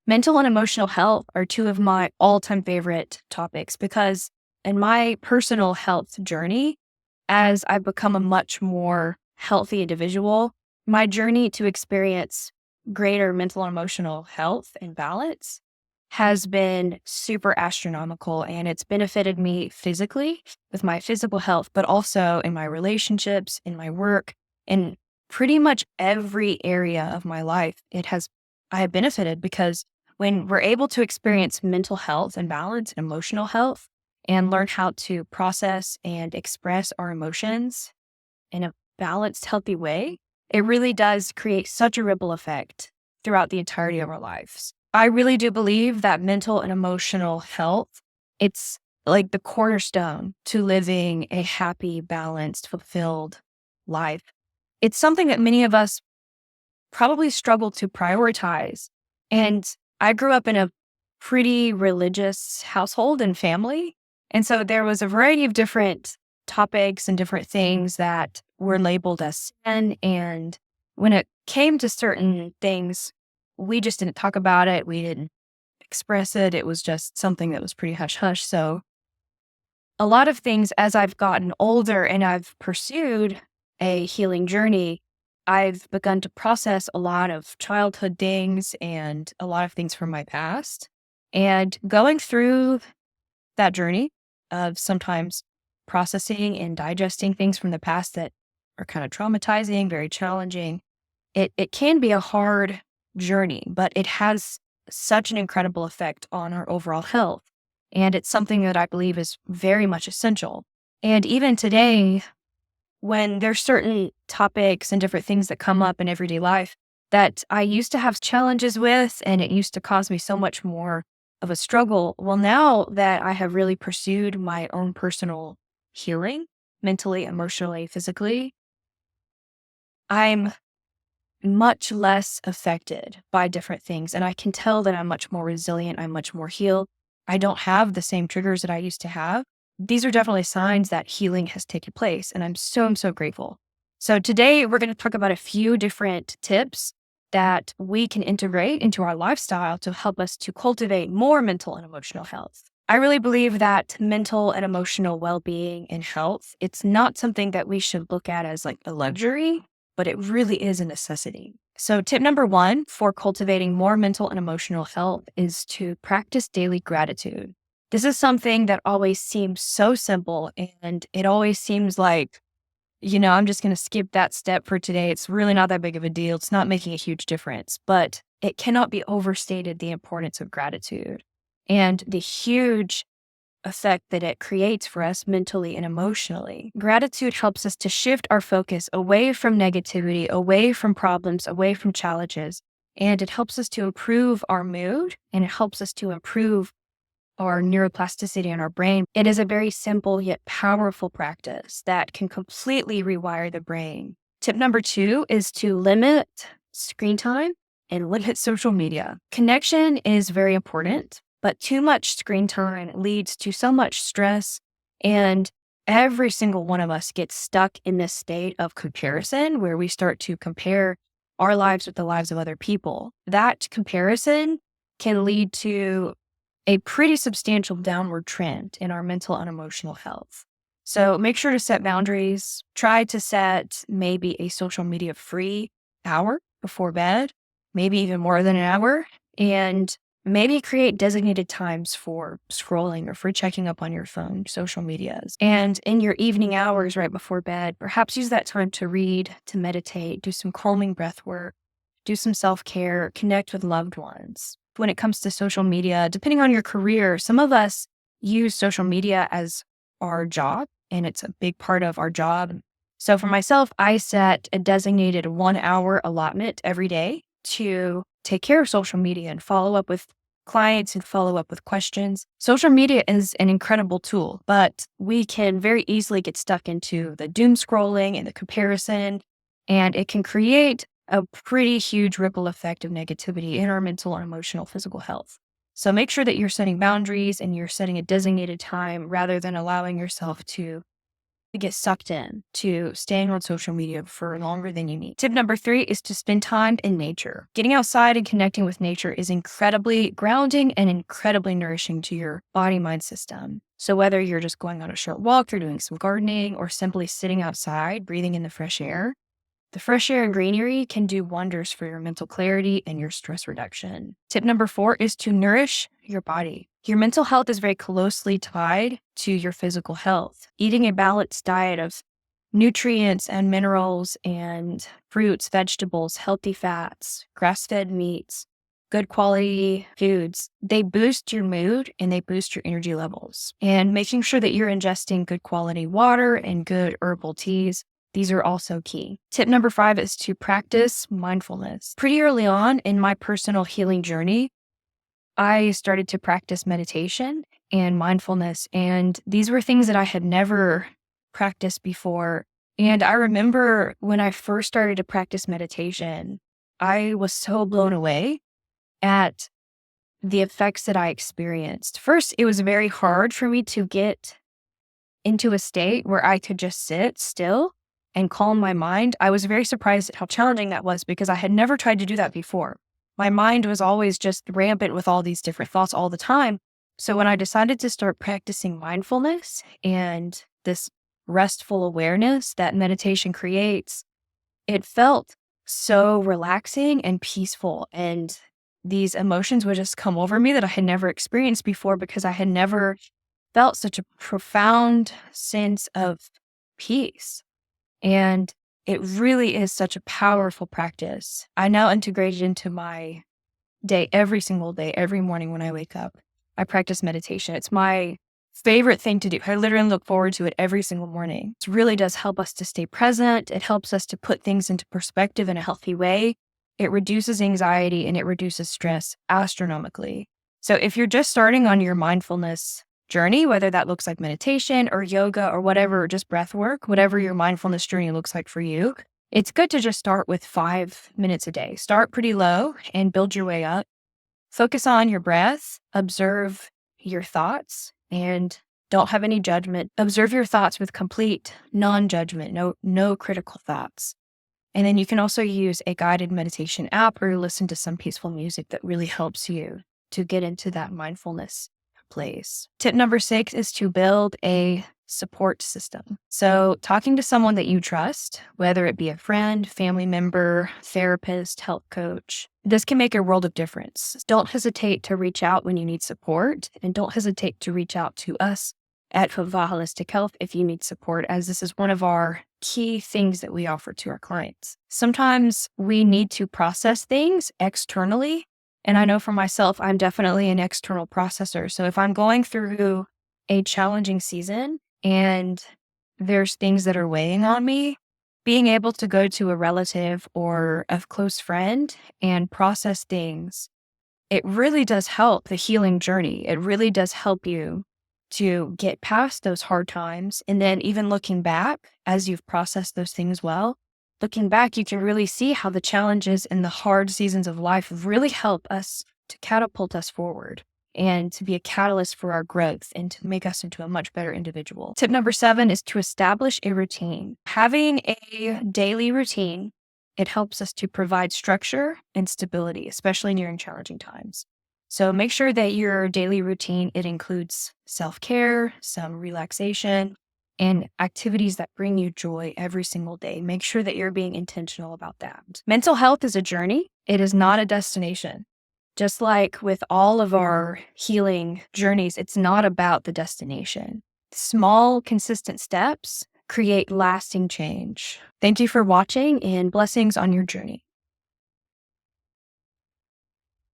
Mental and emotional health are two of my all-time favorite topics because in my personal health journey, as I've become a much more healthy individual, my journey to experience greater mental and emotional health and balance has been super astronomical, and it's benefited me physically with my physical health, but also in my relationships, in my work, in pretty much every area of my life. I have benefited because when we're able to experience mental health and balance and emotional health and learn how to process and express our emotions in a balanced, healthy way, it really does create such a ripple effect throughout the entirety of our lives. I really do believe that mental and emotional health, it's like the cornerstone to living a happy, balanced, fulfilled life. It's something that many of us probably struggle to prioritize. And I grew up in a pretty religious household and family. And so there was a variety of different topics and different things that were labeled as sin. And when it came to certain things, we just didn't talk about it. We didn't express it. It was just something that was pretty hush hush. So a lot of things as I've gotten older and I've pursued a healing journey, I've begun to process a lot of childhood things and a lot of things from my past. And going through that journey of sometimes processing and digesting things from the past that are kind of traumatizing, very challenging, it can be a hard journey, but it has such an incredible effect on our overall health. And it's something that I believe is very much essential. And even today, when there's certain topics and different things that come up in everyday life that I used to have challenges with, and it used to cause me so much more of a struggle. Well, now that I have really pursued my own personal healing, mentally, emotionally, physically, I'm much less affected by different things. And I can tell that I'm much more resilient. I'm much more healed. I don't have the same triggers that I used to have. These are definitely signs that healing has taken place. And I'm so grateful. So today we're going to talk about a few different tips that we can integrate into our lifestyle to help us to cultivate more mental and emotional health. I really believe that mental and emotional well-being and health, it's not something that we should look at as like a luxury, but it really is a necessity. So tip number one for cultivating more mental and emotional health is to practice daily gratitude. This is something that always seems so simple, and it always seems like, I'm just going to skip that step for today. It's really not that big of a deal. It's not making a huge difference, but it cannot be overstated the importance of gratitude and the huge effect that it creates for us mentally and emotionally. Gratitude helps us to shift our focus away from negativity, away from problems, away from challenges, and it helps us to improve our mood, and it helps us to improve our neuroplasticity in our brain. It is a very simple yet powerful practice that can completely rewire the brain. Tip number two is to limit screen time and limit social media. Connection is very important, but too much screen time leads to so much stress, and every single one of us gets stuck in this state of comparison where we start to compare our lives with the lives of other people. That comparison can lead to a pretty substantial downward trend in our mental and emotional health. So make sure to set boundaries. Try to set maybe a social media free hour before bed, maybe even more than an hour, and maybe create designated times for scrolling or for checking up on your phone, social medias. And in your evening hours right before bed, perhaps use that time to read, to meditate, do some calming breath work, do some self-care, connect with loved ones. When it comes to social media, depending on your career, some of us use social media as our job, and it's a big part of our job. So for myself, I set a designated 1 hour allotment every day to take care of social media and follow up with clients and follow up with questions. Social media is an incredible tool, but we can very easily get stuck into the doom scrolling and the comparison, and it can create a pretty huge ripple effect of negativity in our mental and emotional physical health. So make sure that you're setting boundaries and you're setting a designated time rather than allowing yourself to get sucked in to staying on social media for longer than you need. Tip number 3 is to spend time in nature. Getting outside and connecting with nature is incredibly grounding and incredibly nourishing to your body-mind system. So whether you're just going on a short walk or doing some gardening or simply sitting outside, breathing in the fresh air, the fresh air and greenery can do wonders for your mental clarity and your stress reduction. Tip number 4 is to nourish your body. Your mental health is very closely tied to your physical health. Eating a balanced diet of nutrients and minerals and fruits, vegetables, healthy fats, grass-fed meats, good quality foods, they boost your mood and they boost your energy levels. And making sure that you're ingesting good quality water and good herbal teas, these are also key. Tip number 5 is to practice mindfulness. Pretty early on in my personal healing journey, I started to practice meditation and mindfulness, and these were things that I had never practiced before. And I remember when I first started to practice meditation, I was so blown away at the effects that I experienced. First, it was very hard for me to get into a state where I could just sit still and calm my mind. I was very surprised at how challenging that was because I had never tried to do that before. My mind was always just rampant with all these different thoughts all the time. So when I decided to start practicing mindfulness and this restful awareness that meditation creates, it felt so relaxing and peaceful. And these emotions would just come over me that I had never experienced before because I had never felt such a profound sense of peace. And it really is such a powerful practice. I now integrate it into my day, every single day, every morning when I wake up. I practice meditation. It's my favorite thing to do. I literally look forward to it every single morning. It really does help us to stay present. It helps us to put things into perspective in a healthy way. It reduces anxiety and it reduces stress astronomically. So if you're just starting on your mindfulness journey, whether that looks like meditation or yoga or whatever, or just breath work, whatever your mindfulness journey looks like for you, it's good to just start with 5 minutes a day. Start pretty low and build your way up. Focus on your breath, observe your thoughts, and don't have any judgment. Observe your thoughts with complete non-judgment, no critical thoughts. And then you can also use a guided meditation app or listen to some peaceful music that really helps you to get into that mindfulness place. Tip number 6 is to build a support system. So talking to someone that you trust, whether it be a friend, family member, therapist, health coach, this can make a world of difference. Don't hesitate to reach out when you need support, and don't hesitate to reach out to us at Cultivate Holistic Health if you need support, as this is one of our key things that we offer to our clients. Sometimes we need to process things externally. And I know for myself, I'm definitely an external processor. So if I'm going through a challenging season and there's things that are weighing on me, being able to go to a relative or a close friend and process things, it really does help the healing journey. It really does help you to get past those hard times. And then even looking back, as you've processed those things well, looking back, you can really see how the challenges and the hard seasons of life really help us to catapult us forward and to be a catalyst for our growth and to make us into a much better individual. Tip number 7 is to establish a routine. Having a daily routine, it helps us to provide structure and stability, especially during challenging times. So make sure that your daily routine, it includes self-care, some relaxation, and activities that bring you joy every single day. Make sure that you're being intentional about that. Mental health is a journey. It is not a destination. Just like with all of our healing journeys, it's not about the destination. Small, consistent steps create lasting change. Thank you for watching, and blessings on your journey.